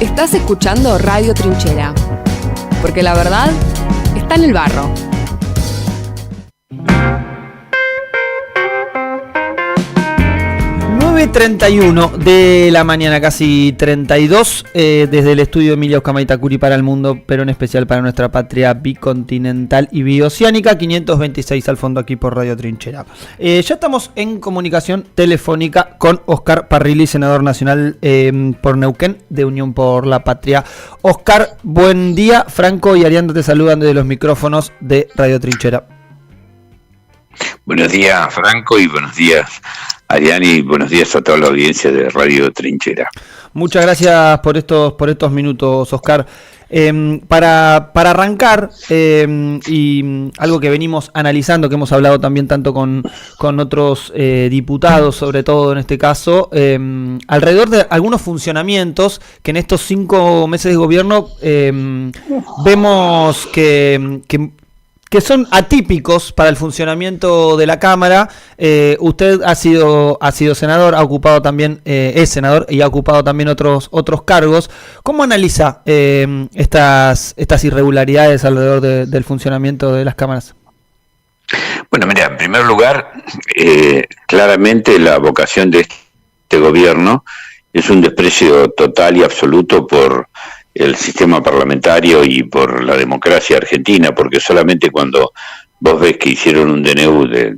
Estás escuchando Radio Trinchera, porque la verdad está en el barro. Nueve 31 de la mañana, casi 32, desde el estudio Emilio Oscamaitacuri para el mundo, pero en especial para nuestra patria bicontinental y bioceánica, 526 al fondo aquí por Radio Trinchera. Ya estamos en comunicación telefónica con Oscar Parrilli, senador nacional por Neuquén, de Unión por la Patria. Oscar, buen día. Franco y Arianda te saludan desde los micrófonos de Radio Trinchera. Buenos días, Franco, y buenos días, Ariane, y buenos días a toda la audiencia de Radio Trinchera. Muchas gracias por estos minutos, Oscar. Para arrancar, y algo que venimos analizando, que hemos hablado también tanto con otros diputados, sobre todo en este caso, alrededor de algunos funcionamientos que en estos 5 meses de gobierno vemos que son atípicos para el funcionamiento de la Cámara. Usted ha sido senador, ha ocupado también, es senador y ha ocupado también otros cargos. ¿Cómo analiza estas irregularidades alrededor del funcionamiento de las cámaras? Bueno, mira, en primer lugar, claramente la vocación de este gobierno es un desprecio total y absoluto por el sistema parlamentario y por la democracia argentina, porque solamente cuando vos ves que hicieron un DNU de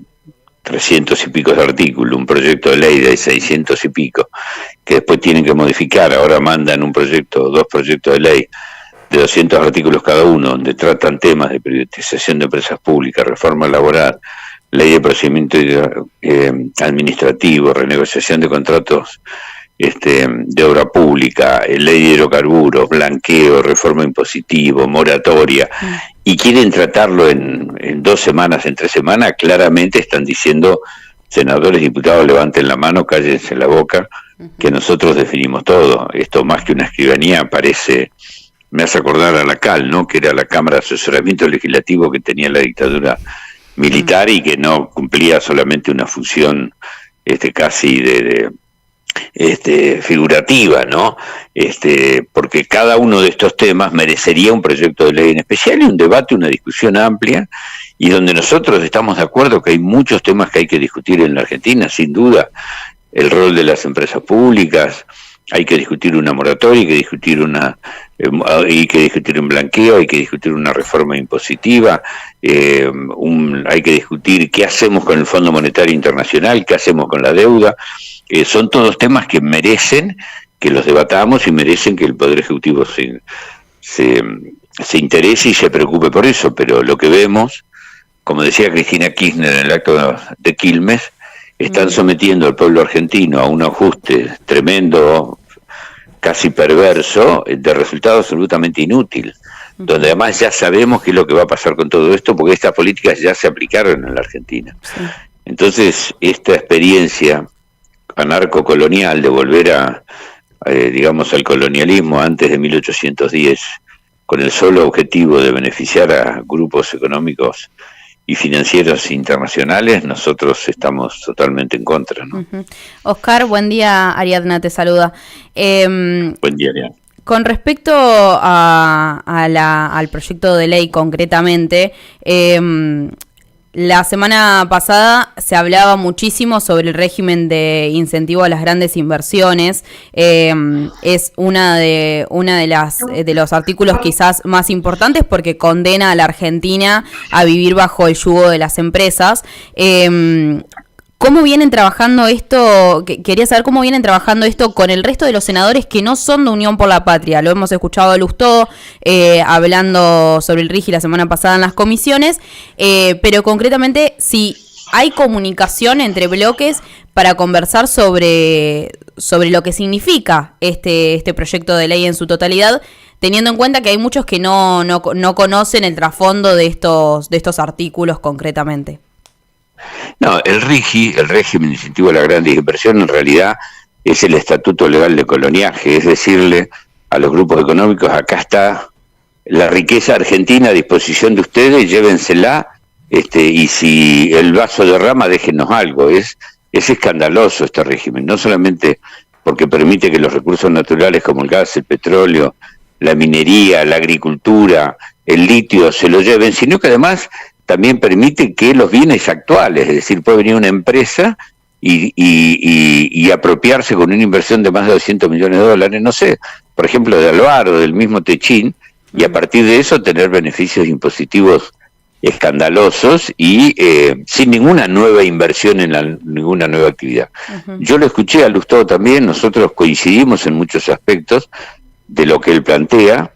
300 y pico de artículos, un proyecto de ley de 600 y pico, que después tienen que modificar, ahora mandan dos proyectos de ley de 200 artículos cada uno, donde tratan temas de privatización de empresas públicas, reforma laboral, ley de procedimiento administrativo, renegociación de contratos de obra pública, ley de hidrocarburos, blanqueo, reforma impositiva, moratoria, y quieren tratarlo en 2 semanas, en 3 semanas. Claramente están diciendo, senadores, diputados, levanten la mano, cállense la boca, que nosotros definimos todo. Esto, más que una escribanía, me hace acordar a la CAL, ¿no?, que era la Cámara de Asesoramiento Legislativo que tenía la dictadura militar y que no cumplía solamente una función casi figurativa, ¿no? Porque cada uno de estos temas merecería un proyecto de ley en especial y un debate, una discusión amplia, y donde nosotros estamos de acuerdo que hay muchos temas que hay que discutir en la Argentina, sin duda. El rol de las empresas públicas, hay que discutir una moratoria, hay que discutir un blanqueo, hay que discutir una reforma impositiva, hay que discutir qué hacemos con el Fondo Monetario Internacional, qué hacemos con la deuda. Son todos temas que merecen que los debatamos y merecen que el Poder Ejecutivo se interese y se preocupe por eso, pero lo que vemos, como decía Cristina Kirchner en el acto de Quilmes, están sometiendo al pueblo argentino a un ajuste tremendo, casi perverso, de resultado absolutamente inútil, donde además ya sabemos qué es lo que va a pasar con todo esto, porque estas políticas ya se aplicaron en la Argentina. Entonces, esta experiencia anarcocolonial de volver al colonialismo antes de 1810, con el solo objetivo de beneficiar a grupos económicos y financieros internacionales, nosotros estamos totalmente en contra, ¿no? Oscar, buen día. Ariadna te saluda. Buen día, Ariadna. Con respecto al proyecto de ley concretamente, la semana pasada se hablaba muchísimo sobre el régimen de incentivo a las grandes inversiones. Es una de los artículos quizás más importantes porque condena a la Argentina a vivir bajo el yugo de las empresas. ¿Cómo vienen trabajando esto? Quería saber cómo vienen trabajando esto con el resto de los senadores que no son de Unión por la Patria. Lo hemos escuchado a Lustó hablando sobre el RIGI la semana pasada en las comisiones, pero concretamente si hay comunicación entre bloques para conversar sobre lo que significa este proyecto de ley en su totalidad, teniendo en cuenta que hay muchos que no conocen el trasfondo de estos artículos concretamente. No, el RIGI, el régimen de incentivo a la grandes inversiones, en realidad es el estatuto legal de coloniaje, es decirle a los grupos económicos, acá está la riqueza argentina a disposición de ustedes, llévensela, y si el vaso derrama, déjenos algo. Es escandaloso este régimen, no solamente porque permite que los recursos naturales como el gas, el petróleo, la minería, la agricultura, el litio se lo lleven, sino que además también permite que los bienes actuales, es decir, puede venir una empresa y apropiarse con una inversión de más de 200 millones de dólares, no sé, por ejemplo, de Alvaro, del mismo Techín, y a partir de eso tener beneficios impositivos escandalosos y sin ninguna nueva inversión en ninguna nueva actividad. Yo lo escuché a Lustó también, nosotros coincidimos en muchos aspectos de lo que él plantea.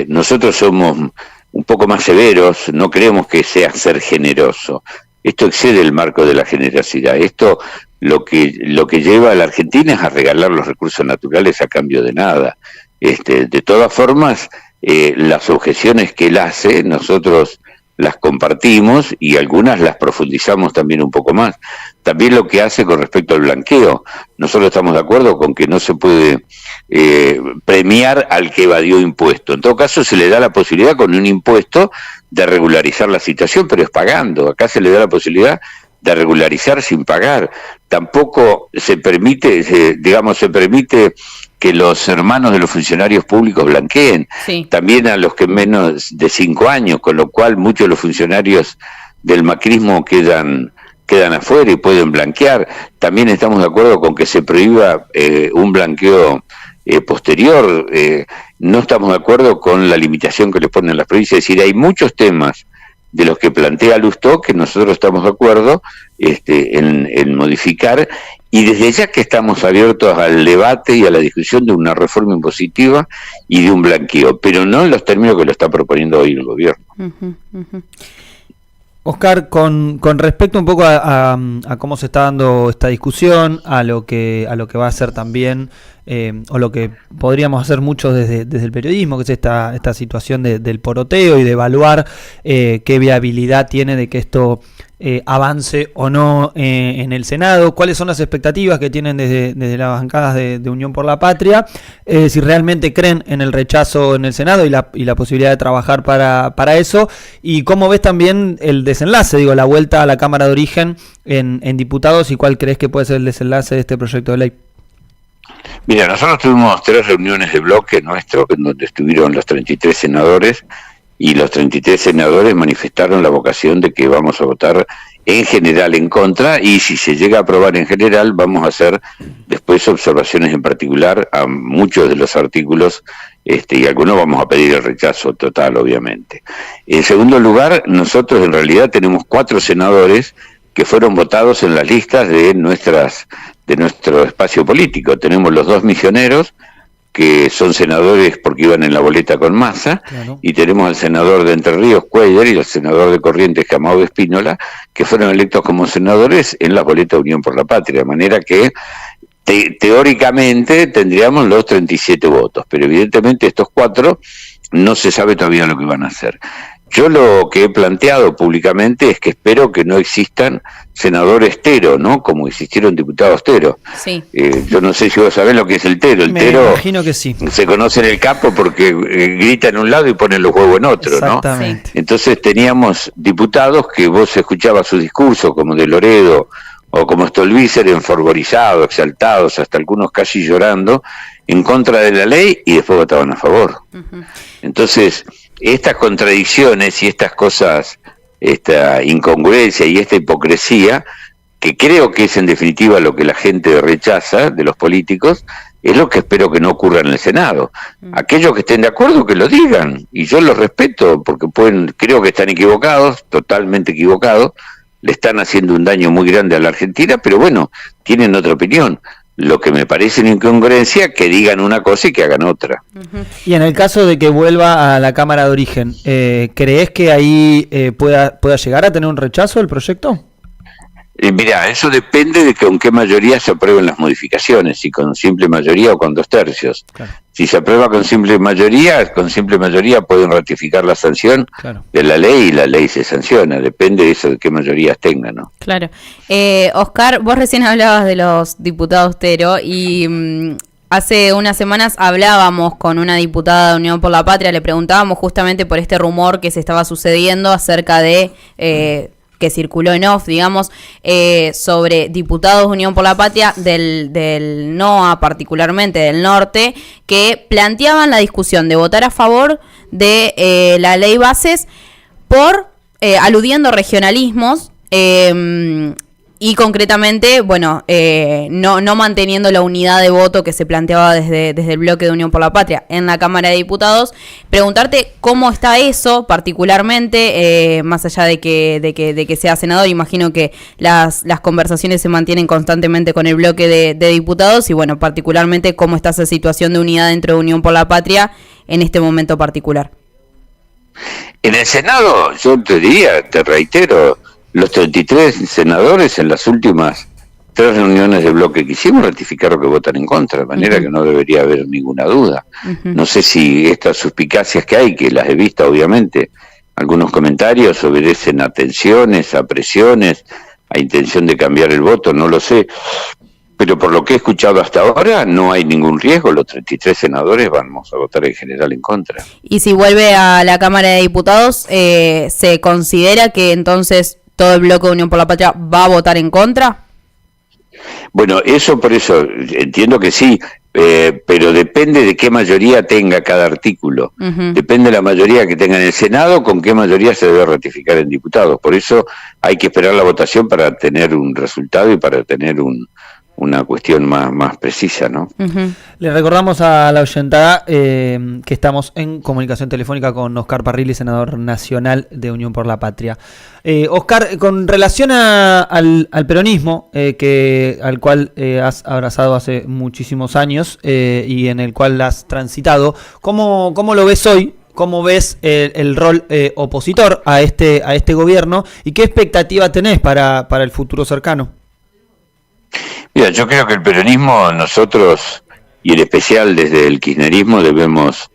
Nosotros somos un poco más severos, no creemos que sea ser generoso. Esto excede el marco de la generosidad. Esto lo que lleva a la Argentina es a regalar los recursos naturales a cambio de nada. De todas formas, las objeciones que él hace, nosotros las compartimos y algunas las profundizamos también un poco más. También lo que hace con respecto al blanqueo. Nosotros estamos de acuerdo con que no se puede premiar al que evadió impuesto. En todo caso, se le da la posibilidad con un impuesto de regularizar la situación, pero es pagando. Acá se le da la posibilidad de regularizar sin pagar. Tampoco se permite, se permite que los hermanos de los funcionarios públicos blanqueen, sí, también a los que menos de 5 años, con lo cual muchos de los funcionarios del macrismo quedan afuera y pueden blanquear. También estamos de acuerdo con que se prohíba un blanqueo posterior. No estamos de acuerdo con la limitación que le ponen las provincias. Es decir, hay muchos temas de los que plantea Lustó que nosotros estamos de acuerdo en modificar, y desde ya que estamos abiertos al debate y a la discusión de una reforma impositiva y de un blanqueo, pero no en los términos que lo está proponiendo hoy el gobierno. Oscar, con respecto un poco a cómo se está dando esta discusión, a lo que va a ser también, o lo que podríamos hacer muchos desde el periodismo, que es esta situación del poroteo y de evaluar qué viabilidad tiene de que esto avance o no en el Senado, cuáles son las expectativas que tienen desde las bancadas de Unión por la Patria, si realmente creen en el rechazo en el Senado y la posibilidad de trabajar para eso, y cómo ves también el desenlace, la vuelta a la Cámara de Origen en diputados, y cuál crees que puede ser el desenlace de este proyecto de ley. Mira, nosotros tuvimos 3 reuniones de bloque nuestro, en donde estuvieron los 33 senadores, y los 33 senadores manifestaron la vocación de que vamos a votar en general en contra, y si se llega a aprobar en general, vamos a hacer después observaciones en particular a muchos de los artículos, y algunos vamos a pedir el rechazo total, obviamente. En segundo lugar, nosotros en realidad tenemos 4 senadores que fueron votados en las listas de nuestro espacio político. Tenemos los 2 misioneros, que son senadores porque iban en la boleta con Massa, claro, y tenemos al senador de Entre Ríos, Cuellar, y al senador de Corrientes, Camao Espínola, que fueron electos como senadores en la boleta Unión por la Patria, de manera que teóricamente tendríamos los 37 votos, pero evidentemente estos 4 no se sabe todavía lo que van a hacer. Yo lo que he planteado públicamente es que espero que no existan senadores tero, ¿no? Como existieron diputados tero. Sí. Yo no sé si vos sabés lo que es el tero. El Me tero imagino que sí. Se conoce en el campo porque grita en un lado y pone los huevos en otro, exactamente, ¿no? Entonces teníamos diputados que vos escuchabas su discurso, como de Loredo o como Stolbizer, enfervorizados, exaltados, hasta algunos casi llorando, en contra de la ley, y después votaban a favor. Entonces, estas contradicciones y estas cosas, esta incongruencia y esta hipocresía, que creo que es en definitiva lo que la gente rechaza de los políticos, es lo que espero que no ocurra en el Senado. Aquellos que estén de acuerdo, que lo digan, y yo los respeto, porque creo que están equivocados, totalmente equivocados, le están haciendo un daño muy grande a la Argentina, pero bueno, tienen otra opinión. Lo que me parece una incongruencia, que digan una cosa y que hagan otra. Y en el caso de que vuelva a la Cámara de Origen, ¿crees que ahí pueda llegar a tener un rechazo el proyecto? Mirá, eso depende de con qué mayoría se aprueben las modificaciones, si con simple mayoría o con 2/3. Claro. Si se aprueba con simple mayoría pueden ratificar la sanción, claro, de la ley, y la ley se sanciona, depende de eso, de qué mayorías tengan, ¿no? Claro. Oscar, vos recién hablabas de los diputados tero, y hace unas semanas hablábamos con una diputada de Unión por la Patria, le preguntábamos justamente por este rumor que se estaba sucediendo acerca de que circuló en off, digamos, sobre diputados de Unión por la Patria del NOA, particularmente del norte, que planteaban la discusión de votar a favor de la ley bases por aludiendo regionalismos, y concretamente, bueno, no manteniendo la unidad de voto que se planteaba desde el bloque de Unión por la Patria en la Cámara de Diputados. Preguntarte cómo está eso particularmente, más allá de que sea senador. Imagino que las conversaciones se mantienen constantemente con el bloque de diputados y, bueno, particularmente cómo está esa situación de unidad dentro de Unión por la Patria en este momento particular. En el Senado, yo te diría, te reitero, los 33 senadores en las últimas 3 reuniones de bloque que hicimos ratificaron que votan en contra, de manera que no debería haber ninguna duda. No sé si estas suspicacias que hay, que las he visto obviamente, algunos comentarios obedecen a tensiones, a presiones, a intención de cambiar el voto, no lo sé. Pero por lo que he escuchado hasta ahora, no hay ningún riesgo. Los 33 senadores vamos a votar en general en contra. Y si vuelve a la Cámara de Diputados, ¿se considera que entonces todo el bloque de Unión por la Patria va a votar en contra? Bueno, por eso entiendo que sí, pero depende de qué mayoría tenga cada artículo. Depende de la mayoría que tenga en el Senado, con qué mayoría se debe ratificar en diputados. Por eso hay que esperar la votación para tener un resultado y para tener una cuestión más precisa, ¿no? Le recordamos a la oyentada que estamos en comunicación telefónica con Oscar Parrilli, senador nacional de Unión por la Patria. Oscar, con relación al peronismo, al cual has abrazado hace muchísimos años y en el cual has transitado, ¿cómo lo ves hoy? ¿Cómo ves el rol opositor a este gobierno? ¿Y qué expectativa tenés para el futuro cercano? Mira, yo creo que el peronismo, nosotros, y en especial desde el kirchnerismo, debemos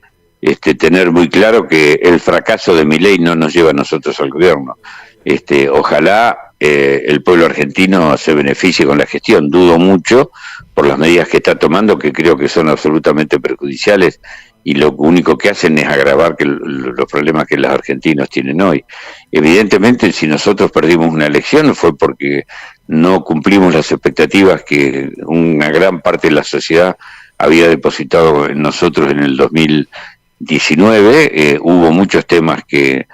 tener muy claro que el fracaso de Milei no nos lleva a nosotros al gobierno. Ojalá el pueblo argentino se beneficie con la gestión. Dudo mucho por las medidas que está tomando, que creo que son absolutamente perjudiciales y lo único que hacen es agravar los problemas que los argentinos tienen hoy. Evidentemente, si nosotros perdimos una elección fue porque no cumplimos las expectativas que una gran parte de la sociedad había depositado en nosotros en el 2019. Hubo muchos temas que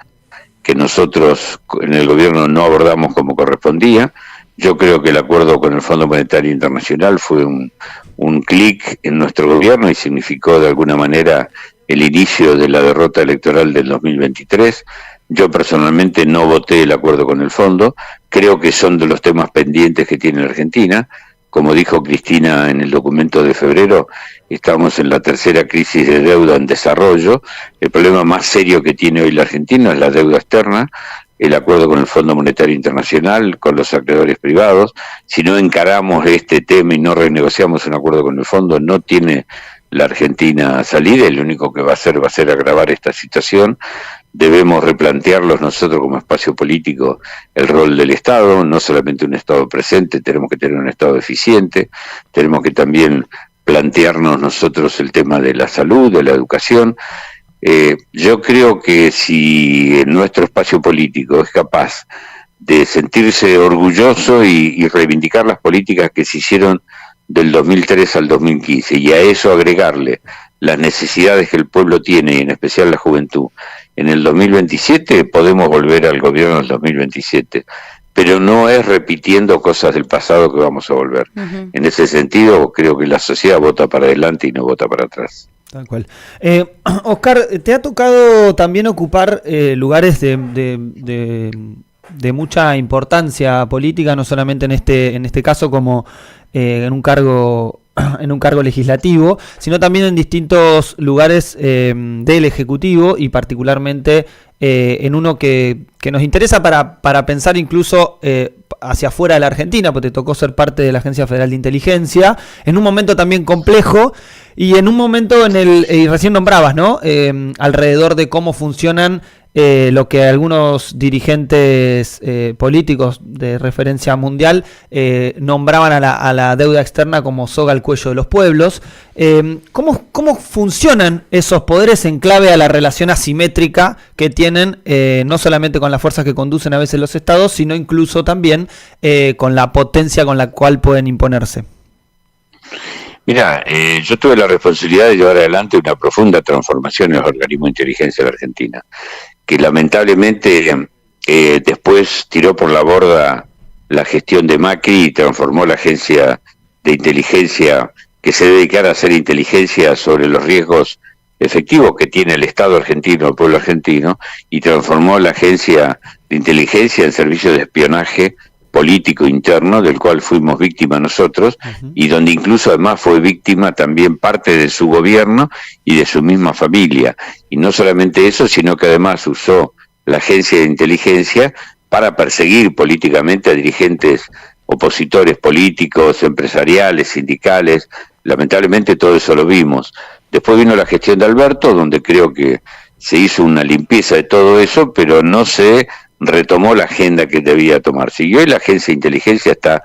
nosotros en el gobierno no abordamos como correspondía. Yo creo que el acuerdo con el Fondo Monetario Internacional fue un clic en nuestro gobierno y significó de alguna manera el inicio de la derrota electoral del 2023. Yo personalmente no voté el acuerdo con el fondo, creo que son de los temas pendientes que tiene la Argentina. Como dijo Cristina en el documento de febrero, estamos en la tercera crisis de deuda en desarrollo. El problema más serio que tiene hoy la Argentina es la deuda externa, el acuerdo con el Fondo Monetario Internacional, con los acreedores privados. Si no encaramos este tema y no renegociamos un acuerdo con el fondo, no tiene la Argentina salida, y lo único que va a hacer agravar esta situación. Debemos replantearlos nosotros como espacio político el rol del Estado, no solamente un Estado presente, tenemos que tener un Estado eficiente, tenemos que también plantearnos nosotros el tema de la salud, de la educación. Yo creo que si nuestro espacio político es capaz de sentirse orgulloso y reivindicar las políticas que se hicieron del 2003 al 2015 y a eso agregarle las necesidades que el pueblo tiene y en especial la juventud, en el 2027 podemos volver al gobierno del 2027, pero no es repitiendo cosas del pasado que vamos a volver. En ese sentido creo que la sociedad vota para adelante y no vota para atrás. Tal cual. Oscar, ¿te ha tocado también ocupar lugares de mucha importancia política, no solamente en este caso como en un cargo legislativo, sino también en distintos lugares del Ejecutivo y particularmente en uno que nos interesa para pensar incluso hacia afuera de la Argentina, porque te tocó ser parte de la Agencia Federal de Inteligencia, en un momento también complejo y en un momento y recién nombrabas, ¿no? Alrededor de cómo funcionan lo que algunos dirigentes políticos de referencia mundial nombraban a la deuda externa como soga al cuello de los pueblos. ¿Cómo funcionan esos poderes en clave a la relación asimétrica que tienen no solamente con las fuerzas que conducen a veces los estados, sino incluso también con la potencia con la cual pueden imponerse? Mira, yo tuve la responsabilidad de llevar adelante una profunda transformación en los organismos de inteligencia de la Argentina, que lamentablemente después tiró por la borda la gestión de Macri y transformó la agencia de inteligencia que se dedicara a hacer inteligencia sobre los riesgos efectivos que tiene el Estado argentino, el pueblo argentino, y transformó la agencia de inteligencia en servicio de espionaje político interno, del cual fuimos víctimas nosotros, y donde incluso además fue víctima también parte de su gobierno y de su misma familia. Y no solamente eso, sino que además usó la agencia de inteligencia para perseguir políticamente a dirigentes opositores políticos, empresariales, sindicales. Lamentablemente todo eso lo vimos. Después vino la gestión de Alberto, donde creo que se hizo una limpieza de todo eso, pero no se retomó la agenda que debía tomarse. Y hoy la agencia de inteligencia está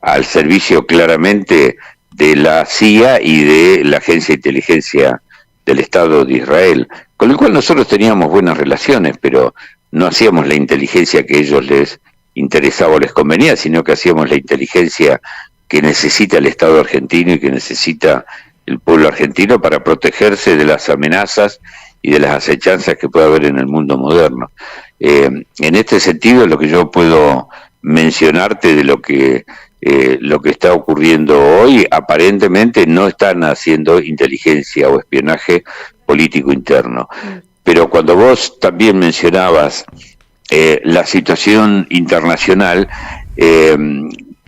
al servicio claramente de la CIA y de la agencia de inteligencia del Estado de Israel, con el cual nosotros teníamos buenas relaciones, pero no hacíamos la inteligencia que a ellos les interesaba o les convenía, sino que hacíamos la inteligencia que necesita el Estado argentino y que necesita el pueblo argentino para protegerse de las amenazas y de las acechanzas que puede haber en el mundo moderno. En este sentido, lo que yo puedo mencionarte de lo que está ocurriendo hoy, aparentemente no están haciendo inteligencia o espionaje político interno. Pero cuando vos también mencionabas la situación internacional,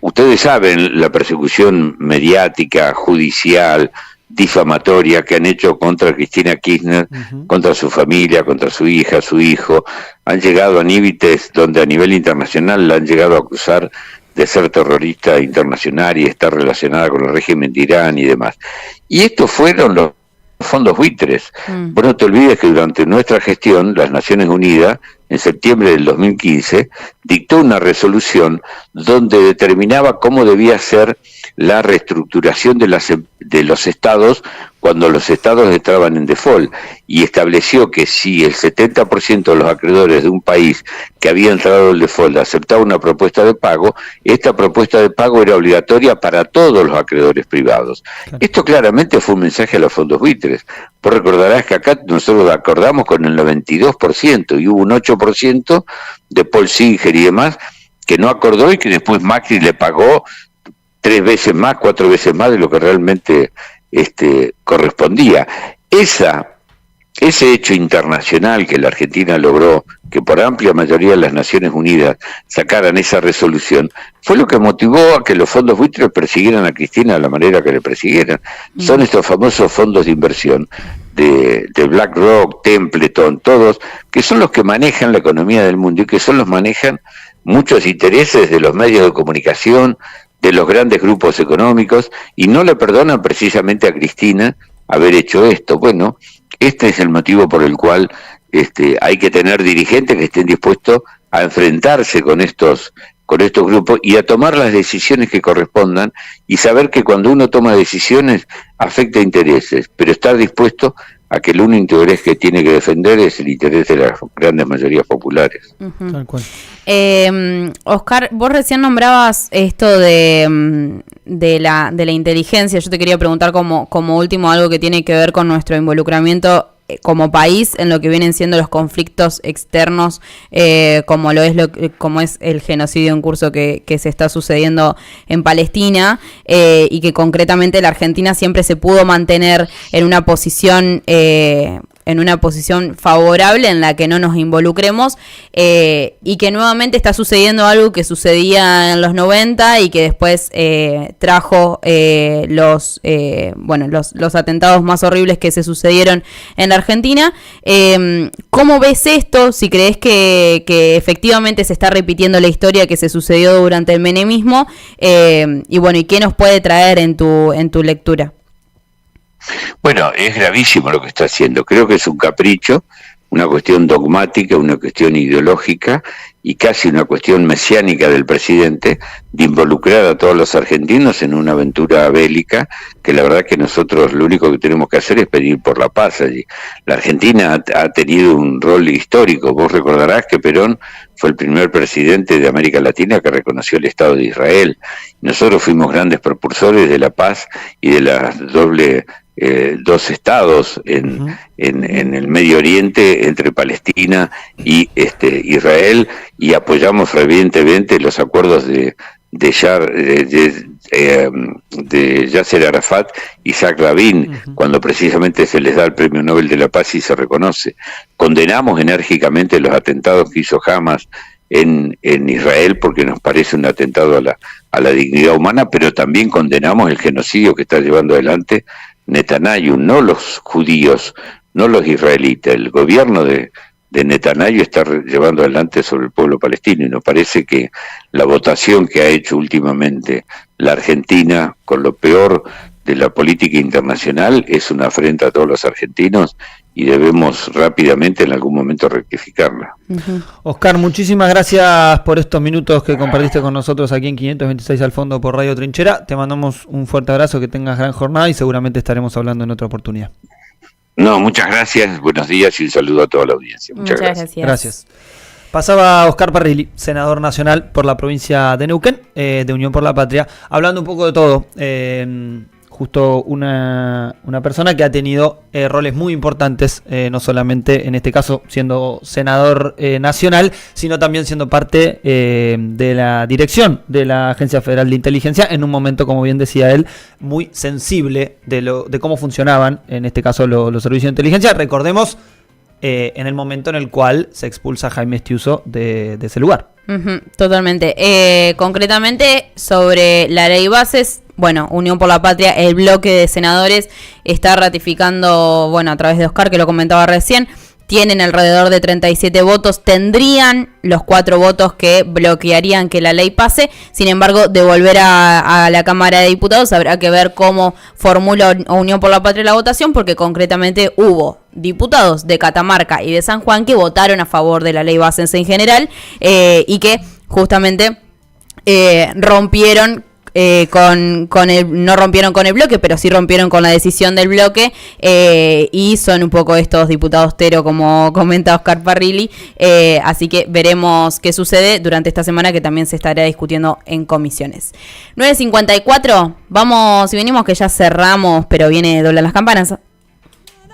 ustedes saben la persecución mediática, judicial, difamatoria que han hecho contra Cristina Kirchner, contra su familia, contra su hija, su hijo. Han llegado a límites donde a nivel internacional la han llegado a acusar de ser terrorista internacional y estar relacionada con el régimen de Irán y demás. Y estos fueron los fondos buitres. Vos no te olvides que durante nuestra gestión, las Naciones Unidas, en septiembre del 2015, dictó una resolución donde determinaba cómo debía ser la reestructuración de los estados cuando los estados entraban en default, y estableció que si el 70% de los acreedores de un país que había entrado en default aceptaba una propuesta de pago, esta propuesta de pago era obligatoria para todos los acreedores privados. Claro. Esto claramente fue un mensaje a los fondos buitres. Vos recordarás que acá nosotros acordamos con el 92% y hubo un 8% de Paul Singer y demás que no acordó y que después Macri le pagó 3 veces más, 4 veces más de lo que realmente correspondía. Ese hecho internacional que la Argentina logró, que por amplia mayoría de las Naciones Unidas sacaran esa resolución, fue lo que motivó a que los fondos buitres persiguieran a Cristina de la manera que le persiguieran. Son estos famosos fondos de inversión de BlackRock, Templeton, todos, que son los que manejan la economía del mundo y que son los que manejan muchos intereses de los medios de comunicación, de los grandes grupos económicos, y no le perdonan precisamente a Cristina haber hecho esto. Bueno, este es el motivo por el cual hay que tener dirigentes que estén dispuestos a enfrentarse con estos grupos y a tomar las decisiones que correspondan, y saber que cuando uno toma decisiones afecta intereses, pero estar dispuesto a que el único interés que tiene que defender es el interés de las grandes mayorías populares. Tal cual. Oscar, vos recién nombrabas esto de la inteligencia. Yo te quería preguntar como último algo que tiene que ver con nuestro involucramiento como país en lo que vienen siendo los conflictos externos, como es el genocidio en curso que se está sucediendo en Palestina, y que concretamente la Argentina siempre se pudo mantener en una posición favorable en la que no nos involucremos, y que nuevamente está sucediendo algo que sucedía en los 90 y que después trajo los atentados más horribles que se sucedieron en la Argentina. ¿Cómo ves esto? Si crees que efectivamente se está repitiendo la historia que se sucedió durante el menemismo, y qué nos puede traer en tu lectura. Bueno, es gravísimo lo que está haciendo. Creo que es un capricho una cuestión dogmática, una cuestión ideológica y casi una cuestión mesiánica del presidente de involucrar a todos los argentinos en una aventura bélica que la verdad que nosotros lo único que tenemos que hacer es pedir por la paz allí. La Argentina ha tenido un rol histórico. Vos recordarás que Perón fue el primer presidente de América Latina que reconoció el Estado de Israel. Nosotros fuimos grandes propulsores de la paz y de la dos estados en el Medio Oriente entre Palestina y Israel, y apoyamos fervientemente los acuerdos de Yasser Arafat y Isaac Rabin, cuando precisamente se les da el Premio Nobel de la Paz y se reconoce. Condenamos enérgicamente los atentados que hizo Hamas en Israel porque nos parece un atentado a la dignidad humana, pero también condenamos el genocidio que está llevando adelante Netanyahu, no los judíos, no los israelitas. El gobierno de Netanyahu está llevando adelante sobre el pueblo palestino, y nos parece que la votación que ha hecho últimamente la Argentina con lo peor de la política internacional es una afrenta a todos los argentinos y debemos rápidamente en algún momento rectificarla. Oscar, muchísimas gracias por estos minutos que compartiste con nosotros aquí en 526 al fondo por Radio Trinchera. Te mandamos un fuerte abrazo, que tengas gran jornada y seguramente estaremos hablando en otra oportunidad. No, muchas gracias, buenos días y un saludo a toda la audiencia. Muchas gracias. Gracias. Pasaba Oscar Parrilli, senador nacional por la provincia de Neuquén, de Unión por la Patria, hablando un poco de todo. Justo una persona que ha tenido roles muy importantes, no solamente en este caso siendo senador nacional, sino también siendo parte de la dirección de la Agencia Federal de Inteligencia, en un momento, como bien decía él, muy sensible de cómo funcionaban, en este caso, los servicios de inteligencia. Recordemos en el momento en el cual se expulsa a Jaime Estiuso de ese lugar. Totalmente. Concretamente, sobre la ley bases, bueno, Unión por la Patria, el bloque de senadores está ratificando, bueno, a través de Oscar, que lo comentaba recién, tienen alrededor de 37 votos, tendrían los 4 votos que bloquearían que la ley pase. Sin embargo, de volver a la Cámara de Diputados habrá que ver cómo formula Unión por la Patria la votación, porque concretamente hubo diputados de Catamarca y de San Juan que votaron a favor de la ley bases en general, y que justamente rompieron no rompieron con el bloque, pero sí rompieron con la decisión del bloque, y son un poco estos diputados tero, como comenta Oscar Parrilli, así que veremos qué sucede durante esta semana, que también se estará discutiendo en comisiones. 9:54, vamos y venimos, que ya cerramos, pero viene Doblan las Campanas.